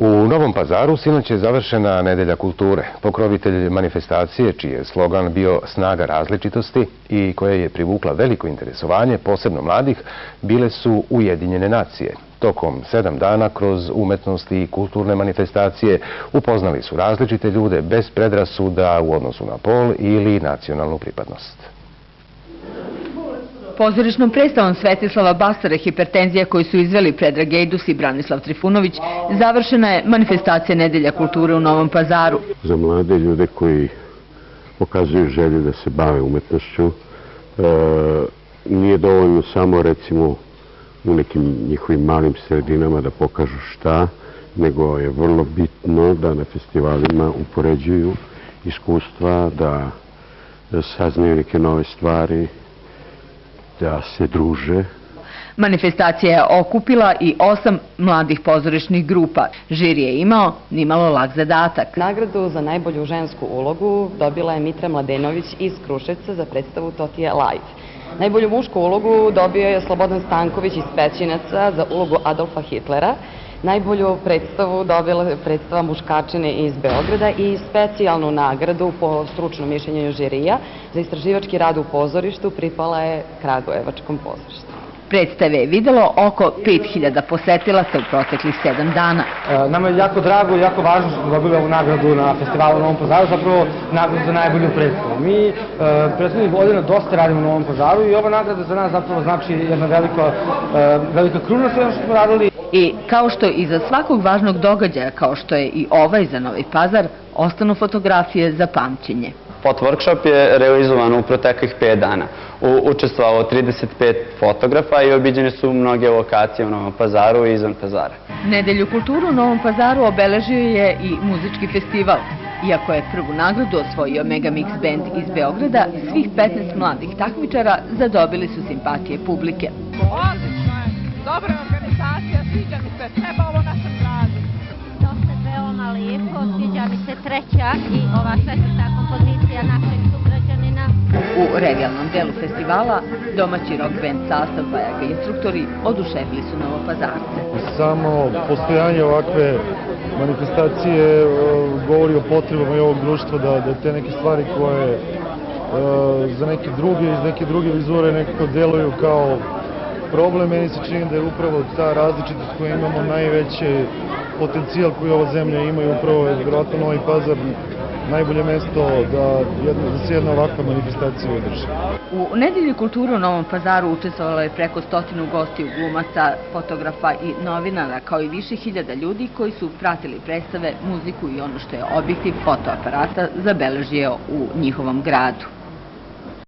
U Novom Pazaru sinoć je završena Nedelja kulture. Pokrovitelj manifestacije, čiji je slogan bio Snaga različitosti i koja je privukla veliko interesovanje, posebno mladih, bile su Ujedinjene nacije. Tokom 7 dana kroz umetnost i kulturne manifestacije upoznali su različite ljude bez predrasuda u odnosu na pol ili nacionalnu pripadnost. Pozorišnom predstavom Svetislava Basare Hipertenzija koju su izveli Predrag Gejdus i Branislav Trifunović završena je manifestacija Nedelja kulture u Novom Pazaru. Za mlade ljude koji pokazuju želju da se bave umetnošću nije dovoljno samo recimo u nekim njihovim malim sredinama da pokažu šta, nego je vrlo bitno da na festivalima upoređuju iskustva, da saznaju neke nove stvari, da se druže. Manifestacija je okupila i 8 mladih pozorišnih grupa. Žiri je imao nimalo lak zadatak. Nagradu za najbolju žensku ulogu dobila je Mitra Mladenović iz Kruševca za predstavu Totije Live. Najbolju mušku ulogu dobio je Slobodan Stanković iz Pećinaca za ulogu Adolfa Hitlera. Najbolju predstavu dobila je predstava Muškačine iz Beograda i specijalnu nagradu po stručnom mišljenju žirija za istraživački rad u pozorištu pripala je Kragujevačkom pozorištu. Predstave je videlo oko 5000 posetilaca u proteklih 7 dana. Nama je jako drago i jako važno što smo dobili ovu nagradu na festivalu u Novom Pazaru, zapravo nagradu za najbolju predstavu. Mi prethodnih godina dosta radimo u Novom Pazaru i ova nagrada za nas zapravo znači jedna velika kruna sve što smo radili. I kao što iza svakog važnog događaja, kao što je i ovaj za Novi Pazar, ostanu fotografije za pamćenje. Fotoworkshop je realizovan u proteklih 5 dana. Učestvovalo 35 fotografa i obiđene su mnoge lokacije u Novom Pazaru i izvan Pazara. Nedelju kulturu u Novom Pazaru obeležio je i muzički festival. Iako je prvu nagradu osvojio Megamix Band iz Beograda, svih 15 mladih takmičara zadobili su simpatije publike. Odlično je, dobra organizacija, sviđa mi se, treba ovo našem gradu. Dosta je veoma lijepo, sviđa mi se treća i ova 4. kompozicija našeg sugrađanina. U revijalnom delu festivala domaći rock band sastav Bajaga instruktori oduševili su Novopazarce. Samo postojanje ovakve manifestacije govori o potrebama i ovog društva da te neke stvari koje za neke druge iz neke druge vizure nekako deluju kao problem, meni se čini da je upravo ta različitost koju imamo najveći potencijal koji ova zemlja ima i upravo je vjerojatno Novi Pazar najbolje mesto da se jedna ovakva manifestacija održi. U Nedelji kulture u Novom Pazaru učestvovalo je preko 100 gostiju, glumaca, fotografa i novinara, kao i više hiljada ljudi koji su pratili predstave, muziku i ono što je objektiv fotoaparata zabeležio u njihovom gradu.